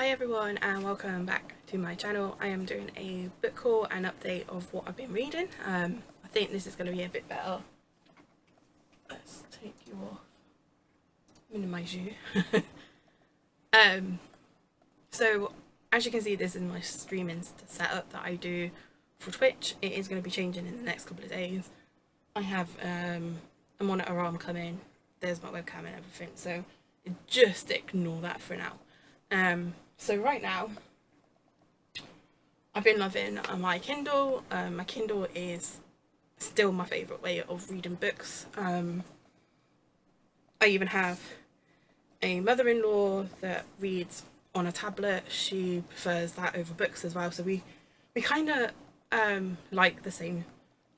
Hi everyone and welcome back to my channel. I am doing a book haul and update of what I've been reading. I think this is going to be a bit better. Let's take you off, minimize you. So as you can see, this is my streaming setup that I do for Twitch. It is going to be changing in the next couple of days. I have a monitor arm coming, there's my webcam and everything, so just ignore that for now. So right now I've been loving my Kindle. My Kindle is still my favourite way of reading books. I even have a mother-in-law that reads on a tablet. She prefers that over books as well, so we kind of like the same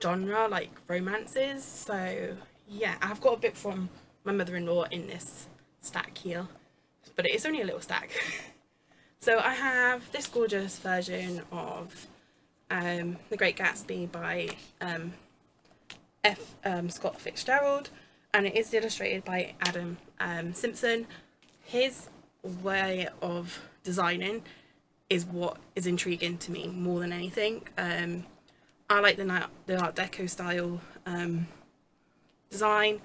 genre, like romances. So yeah, I've got a book from my mother-in-law in this stack here, but it is only a little stack. So I have this gorgeous version of The Great Gatsby by Scott Fitzgerald, and it is illustrated by Adam Simpson. His way of designing is what is intriguing to me more than anything. I like the Art Deco style design.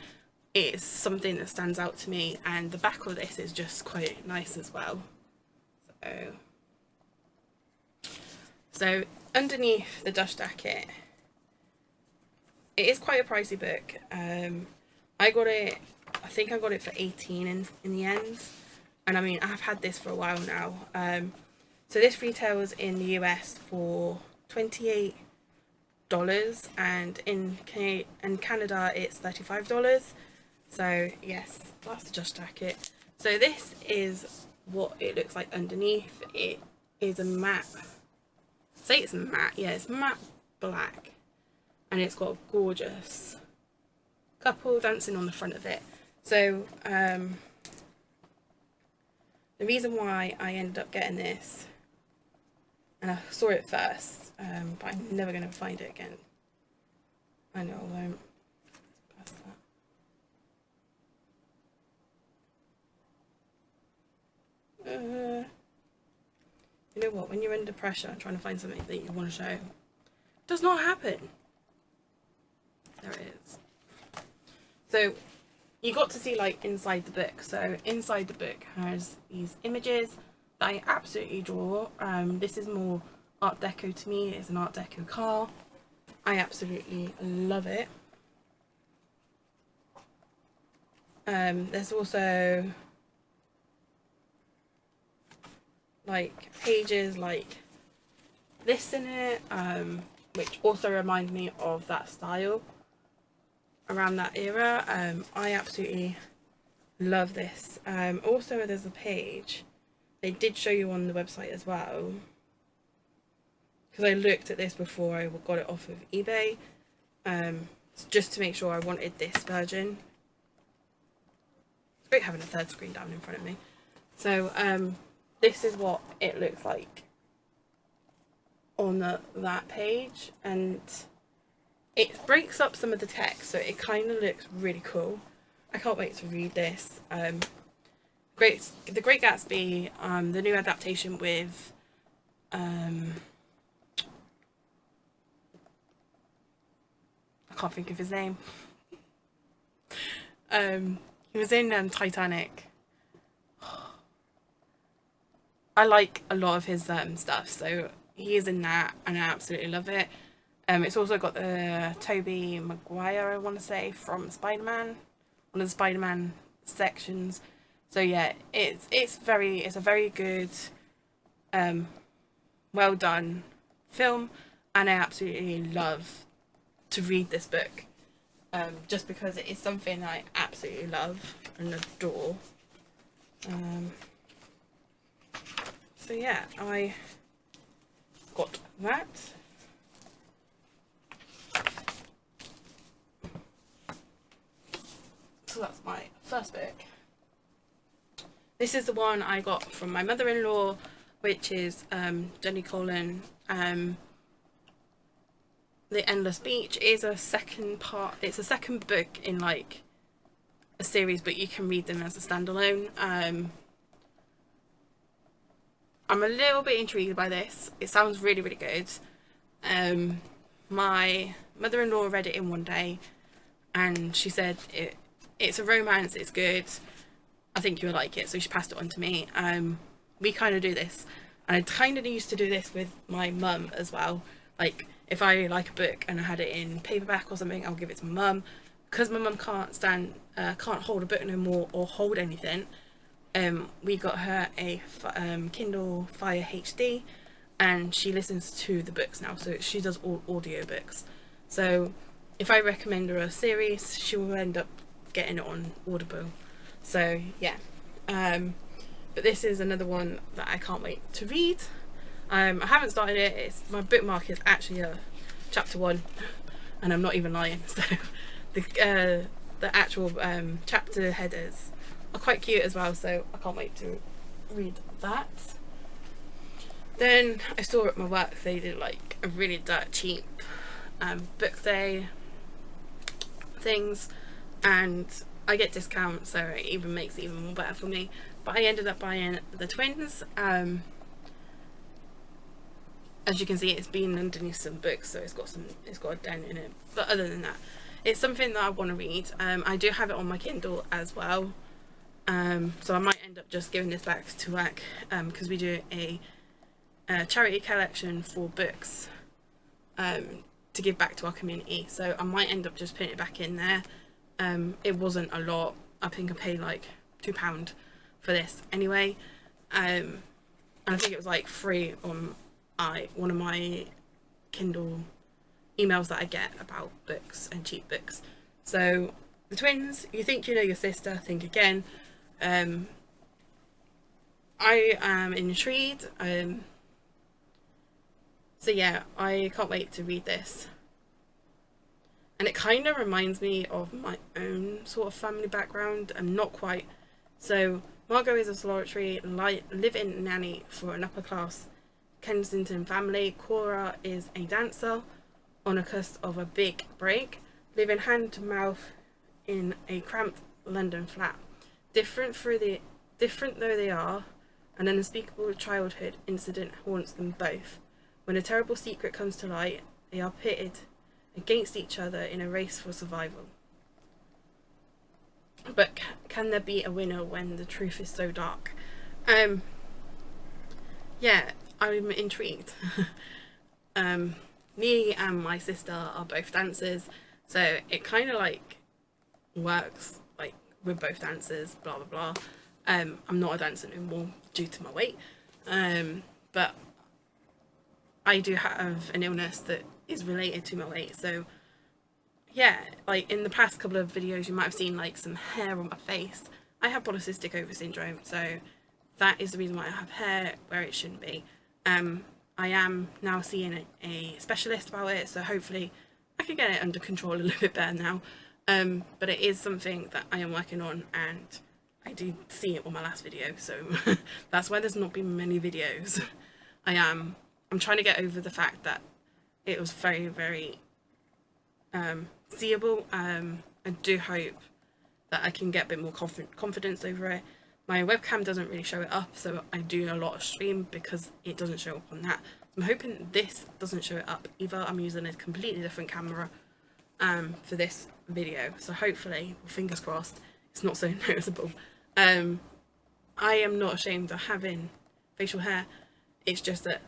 It's something that stands out to me, and the back of this is just quite nice as well. So underneath the dust jacket, it is quite a pricey book. I think I got it for 18 in the end, and I mean I've had this for a while now. So this retails in the US for $28, and in Canada it's $35. So yes, that's the dust jacket. So this is what it looks like underneath. It is a matte, say it's matte, yeah, it's matte black, and it's got a gorgeous couple dancing on the front of it. So the reason why I ended up getting this, and I saw it first, but I'm never going to find it again. I know I won't. Past that. You know what, when you're under pressure trying to find something that you want to show, it does not happen. There it is. So you got to see like inside the book. So inside the book has these images that I absolutely adore. This is more Art Deco to me. It's an Art Deco car. I absolutely love it. There's also like pages like this in it, which also remind me of that style around that era. I absolutely love this. Also there's a page they did show you on the website as well, because I looked at this before I got it off of eBay, just to make sure I wanted this version. It's great having a third screen down in front of me. So this is what it looks like on that page, and it breaks up some of the text, so it kind of looks really cool. I can't wait to read this. The Great Gatsby, the new adaptation with I can't think of his name. He was in Titanic. I like a lot of his stuff, so he is in that and I absolutely love it. It's also got the Tobey Maguire, I want to say, from Spider-Man, one of the Spider-Man sections. So yeah, it's a very good well done film, and I absolutely love to read this book, just because it is something I absolutely love and adore. So yeah, I got that. So that's my first book. This is the one I got from my mother-in-law, which is Jenny Colin. The Endless Beach is a second part. It's a second book in like a series, but you can read them as a standalone. I'm a little bit intrigued by this. It sounds really, really good. My mother-in-law read it in one day and she said it's a romance, it's good, I think you'll like it, so she passed it on to me. We kind of do this, and I kind of used to do this with my mum as well. Like, if I like a book and I had it in paperback or something, I'll give it to my mum. Because my mum can't hold a book no more or hold anything, we got her a Kindle Fire HD, and she listens to the books now, so she does all audiobooks. So if I recommend her a series, she will end up getting it on Audible. So yeah, but this is another one that I can't wait to read. I haven't started it. My bookmark is actually chapter 1, and I'm not even lying. So the actual chapter headers are quite cute as well, so I can't wait to read that. Then I saw at my work they did like a really dirt cheap book day things, and I get discounts, so it even makes it even more better for me. But I ended up buying The Twins. As you can see, it's been underneath some books, so it's got a dent in it. But other than that, it's something that I want to read. I do have it on my Kindle as well, so I might end up just giving this back to work, because we do a charity collection for books to give back to our community. So I might end up just putting it back in there. It wasn't a lot. I think I paid like £2 for this anyway, and I think it was like free on one of my Kindle emails that I get about books and cheap books. So The Twins, You Think You Know Your Sister, Think Again. I am intrigued. So yeah, I can't wait to read this. And it kind of reminds me of my own sort of family background, and not quite. So Margot is a solitary live-in nanny for an upper-class Kensington family. Cora is a dancer on a cusp of a big break, living hand to mouth in a cramped London flat. Different though they are, an unspeakable childhood incident haunts them both. When a terrible secret comes to light, they are pitted against each other in a race for survival. But can there be a winner when the truth is so dark? Yeah, I'm intrigued. Me and my sister are both dancers, so it kind of like works. Like, we're both dancers, blah blah blah. I'm not a dancer anymore due to my weight, but I do have an illness that is related to my weight. So yeah, like in the past couple of videos you might have seen like some hair on my face. I have polycystic ovary syndrome, so that is the reason why I have hair where it shouldn't be. I am now seeing a specialist about it, so hopefully I can get it under control a little bit better now. But it is something that I am working on, and I did see it on my last video, so that's why there's not been many videos. I'm trying to get over the fact that it was very, very seeable. I do hope that I can get a bit more confidence over it. My webcam doesn't really show it up, so I do a lot of stream because it doesn't show up on that. I'm hoping this doesn't show it up either. I'm using a completely different camera for this video, so hopefully, fingers crossed, it's not so noticeable. I am not ashamed of having facial hair. It's just that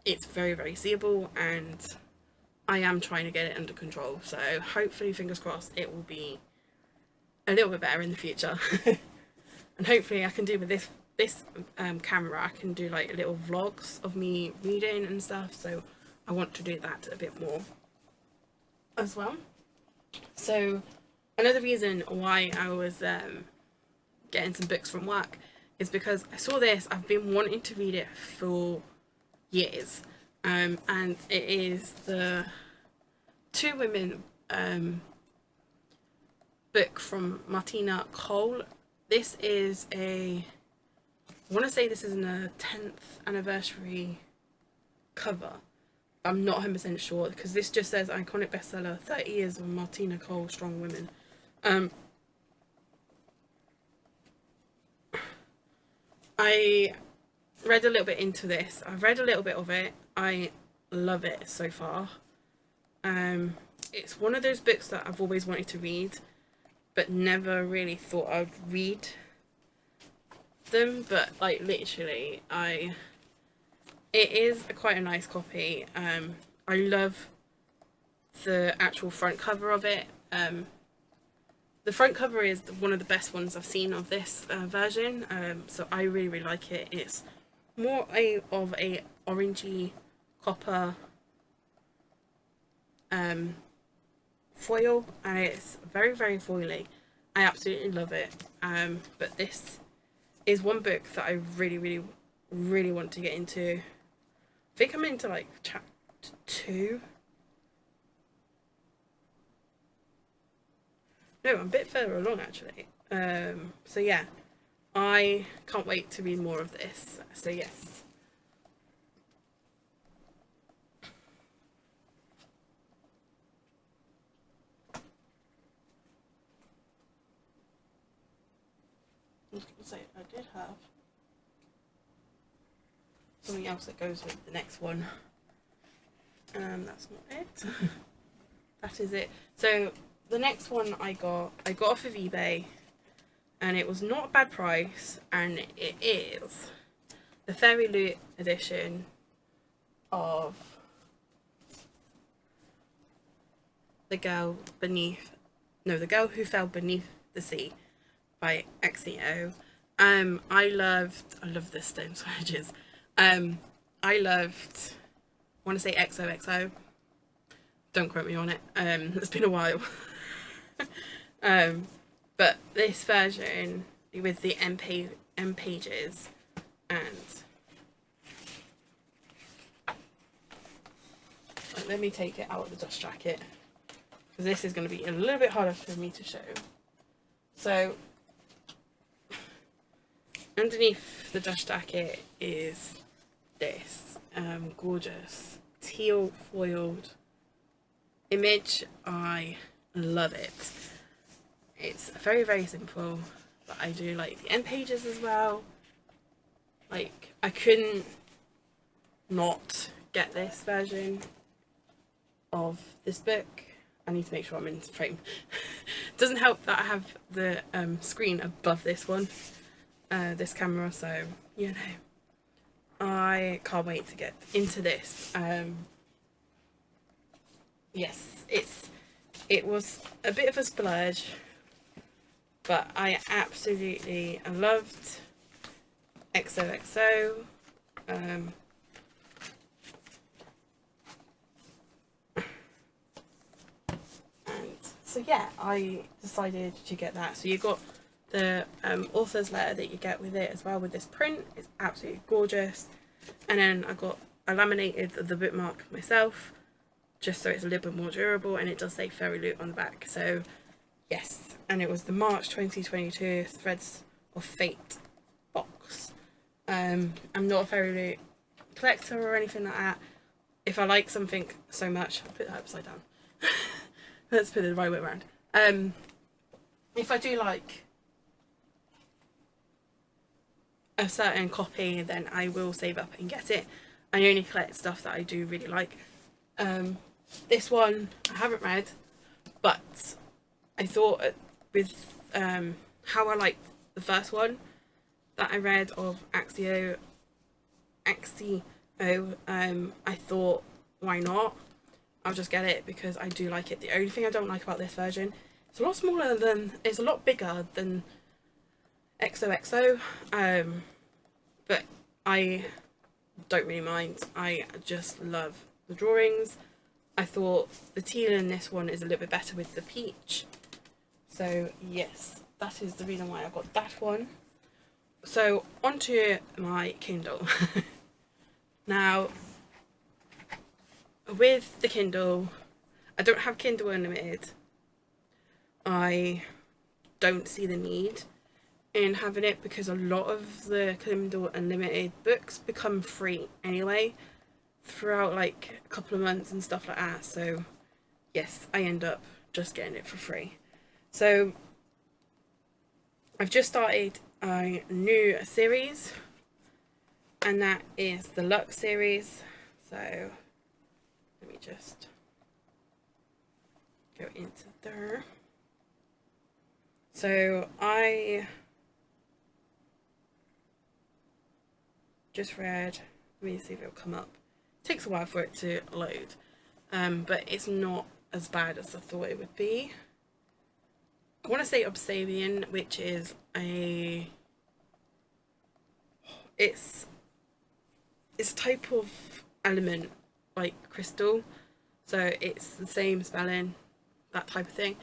it's very, very seeable, and I am trying to get it under control. So hopefully, fingers crossed, it will be a little bit better in the future. And hopefully I can do with this camera, I can do like little vlogs of me reading and stuff. So I want to do that a bit more as well. So another reason why I was getting some books from work is because I saw this. I've been wanting to read it for years, and it is the Two Women book from Martina Cole. This is I want to say this is a 10th anniversary cover. I'm not 100% sure because this just says iconic bestseller, 30 years of Martina Cole, strong women. I read a little bit into this. I've read a little bit of it. I love it so far. It's one of those books that I've always wanted to read, but never really thought I'd read them. But like literally, it is quite a nice copy. I love the actual front cover of it. The front cover is one of the best ones I've seen of this version, so I really like it. It's more of a orangey copper foil, and it's very foily. I absolutely love it. But this is one book that I really want to get into. I think I'm into like chapter 2. No, I'm a bit further along actually. So yeah, I can't wait to read more of this. So yes. I was going to say, I did have something else that goes with the next one. That's not it. That is it. So the next one I got off of eBay, and it was not a bad price, and it is the Fairy Loot edition of The Girl Who Fell Beneath the Sea by XEO. I love the stone swages. I want to say XOXO. Don't quote me on it. It's been a while. But this version with the M pages, and let me take it out of the dust jacket, because this is going to be a little bit harder for me to show. So underneath the dust jacket is this gorgeous teal foiled image. I love it. It's very simple, but I do like the end pages as well. Like, I couldn't not get this version of this book. I need to make sure I'm in frame. Doesn't help that I have the screen above this one, this camera, so you know, I can't wait to get into this. Yes, it was a bit of a splurge, but I absolutely loved XOXO. And so yeah, I decided to get that. So you got the author's letter that you get with it as well, with this print. It's absolutely gorgeous. And then I laminated the bookmark myself, just so it's a little bit more durable, and it does say Fairy Loot on the back. So yes, and it was the March 2022 Threads of Fate box. I'm not a Fairy Loot collector or anything like that. If I like something so much, I'll put that upside down. Let's put it the right way around. If I do like a certain copy, then I will save up and get it. I only collect stuff that I do really like. This one I haven't read, but I thought with how I liked the first one that I read of XEO, I thought, why not? I'll just get it because I do like it. The only thing I don't like about this version, it's a lot smaller than, it's a lot bigger than XOXO, but I don't really mind. I just love the drawings. I thought the teal in this one is a little bit better with the peach. So yes, that is the reason why I got that one. So onto my Kindle. Now, with the Kindle, I don't have Kindle Unlimited. I don't see the need in having it because a lot of the Kindle Unlimited books become free anyway throughout like a couple of months and stuff like that. So yes, I end up just getting it for free. So I've just started a new series and that is the Lux series. So let me just go into there. So I just read, let me see if it'll come up. It takes a while for it to load, but it's not as bad as I thought it would be. I want to say obsidian, which is it's a type of element like crystal, so it's the same spelling, that type of thing.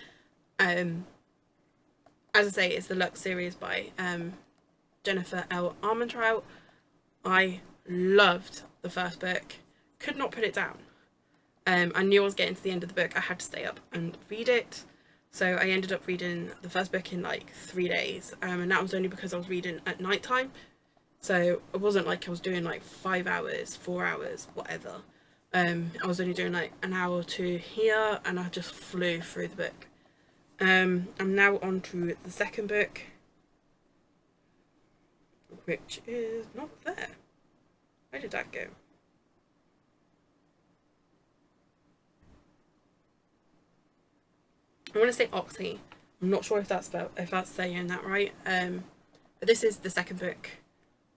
As I say, it's the Lux series by Jennifer L. Armentrout. I loved the first book, could not put it down. I knew I was getting to the end of the book, I had to stay up and read it. So I ended up reading the first book in like 3 days, and that was only because I was reading at night time. So it wasn't like I was doing like 5 hours, 4 hours, whatever. I was only doing like an hour or two here, and I just flew through the book. I'm now on to the second book, which is not there. Where did that go? I want to say Oxy. I'm not sure if that's saying that right. But this is the second book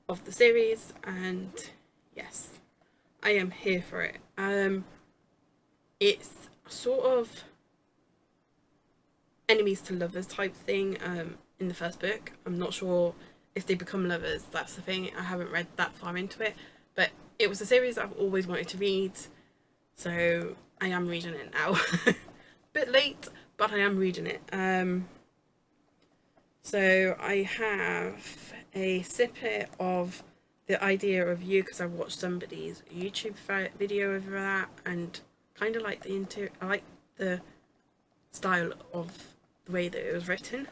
of the series, and yes, I am here for it. It's sort of enemies to lovers type thing in the first book. I'm not sure if they become lovers, that's the thing. I haven't read that far into it, but it was a series I've always wanted to read, so I am reading it now. Bit late, but I am reading it. So I have a snippet of The Idea of You, because I watched somebody's YouTube video over that, and kind of like I like the style of the way that it was written.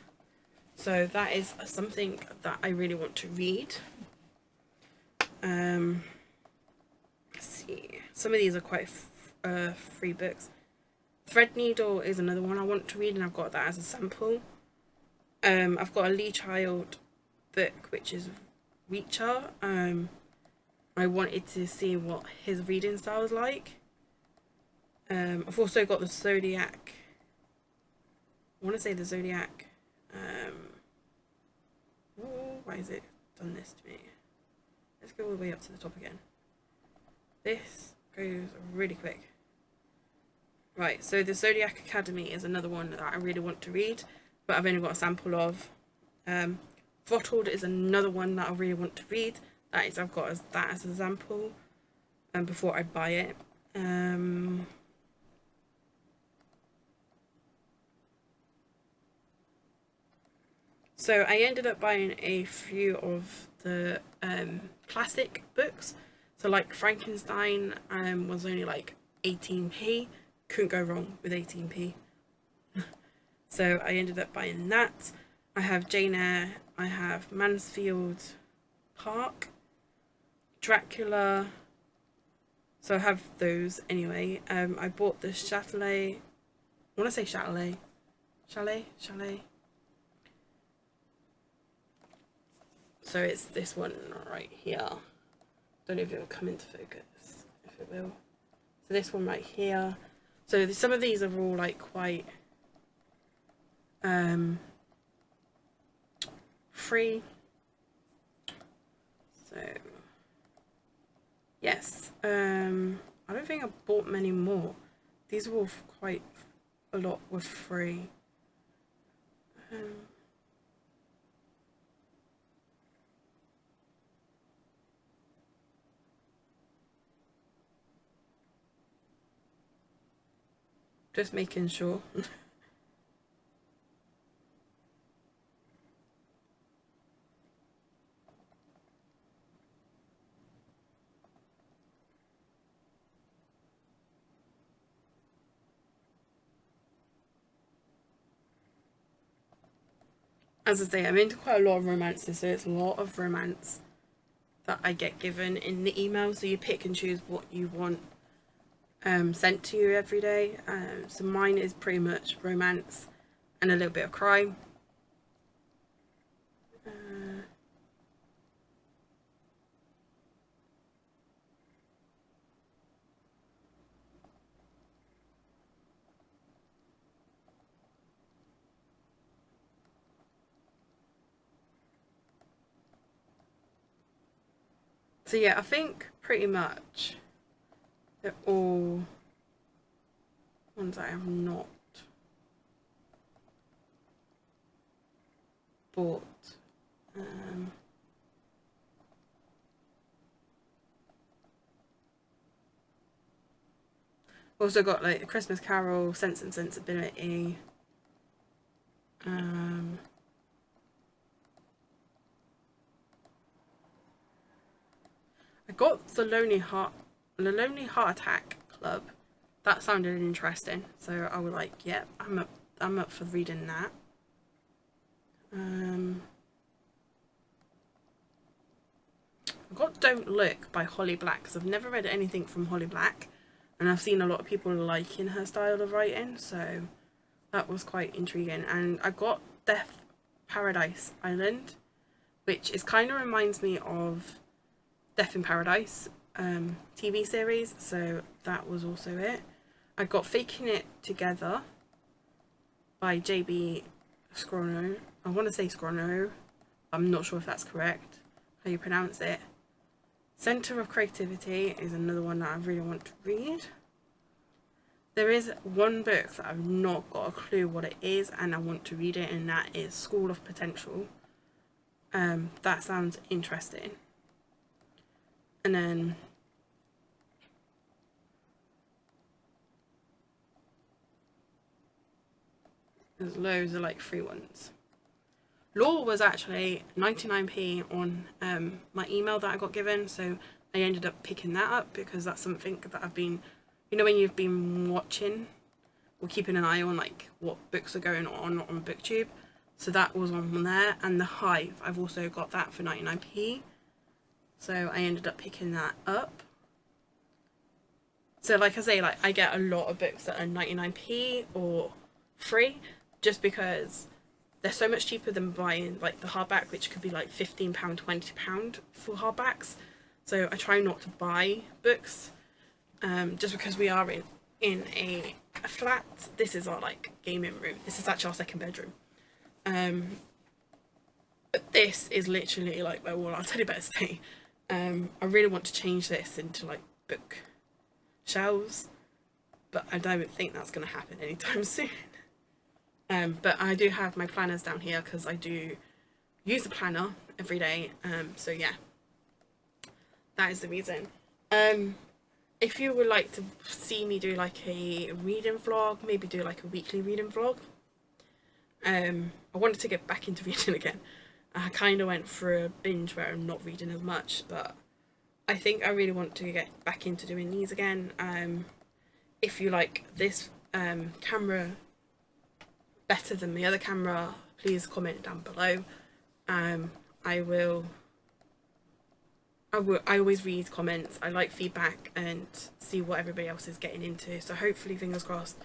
So that is something that I really want to read. Let's see, some of these are quite free books. Threadneedle is another one I want to read, and I've got that as a sample. I've got a Lee Child book, which is Reacher. I wanted to see what his reading style is like. I've also got the Zodiac. I want to say the Zodiac. Why is it done this to me? Let's go all the way up to the top again. This goes really quick. Right, so the Zodiac Academy is another one that I really want to read, but I've only got a sample of. Throttled is another one that I really want to read. I've got that as a sample, before I buy it. So I ended up buying a few of the classic books. So like Frankenstein was only like 18p. Couldn't go wrong with 18p. So I ended up buying that. I have Jane Eyre, I have Mansfield Park, Dracula. So I have those anyway. I bought the Chalet. I want to say Chalet. So it's this one right here. Don't know if it will come into focus. If it will. So this one right here. So some of these are all like quite free. So yes, I don't think I bought many more. These are all quite a lot were free. Just making sure. As I say, I'm into quite a lot of romances, so it's a lot of romance that I get given in the email, so you pick and choose what you want sent to you every day. So mine is pretty much romance and a little bit of crime. So yeah, I think pretty much they're all ones I have not bought. Also got like A Christmas Carol, Sense and Sensibility. I got the Lonely Heart Attack Club. That sounded interesting, so I was like, yep, yeah, I'm up for reading that. I got Don't Look by Holly Black because I've never read anything from Holly Black, and I've seen a lot of people liking her style of writing, so that was quite intriguing. And I got Death Paradise Island, which is kind of reminds me of Death in Paradise TV series, so that was also it. I got Faking It Together by JB Scrono. I want to say Scrono. I'm not sure if that's correct, how you pronounce it. Center of Creativity is another one that I really want to read. There is one book that I've not got a clue what it is and I want to read it, and that is School of Potential. That sounds interesting. And then there's loads of like free ones. Law was actually 99p on my email that I got given, so I ended up picking that up because that's something that I've been, you know, when you've been watching or keeping an eye on like what books are going on BookTube, so that was on there. And The Hive, I've also got that for 99p, so I ended up picking that up. So like I say, like I get a lot of books that are 99p or free just because they're so much cheaper than buying like the hardback, which could be like £15, £20 for hardbacks. So I try not to buy books just because we are in a flat. This is our like gaming room. This is actually our second bedroom. But this is literally like where all our teddy bears stay. I really want to change this into like book shelves, but I don't think that's going to happen anytime soon. But I do have my planners down here because I do use a planner every day. So yeah, that is the reason. If you would like to see me do like a reading vlog, maybe do like a weekly reading vlog. I wanted to get back into reading again. I kind of went through a binge where I'm not reading as much, but I think I really want to get back into doing these again. If you like this camera better than the other camera, please comment down below. I always read comments. I like feedback and see what everybody else is getting into, so hopefully, fingers crossed,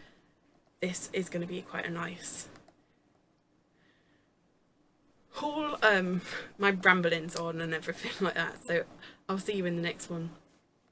this is going to be quite a nice haul. My ramblings on and everything like that, so I'll see you in the next one.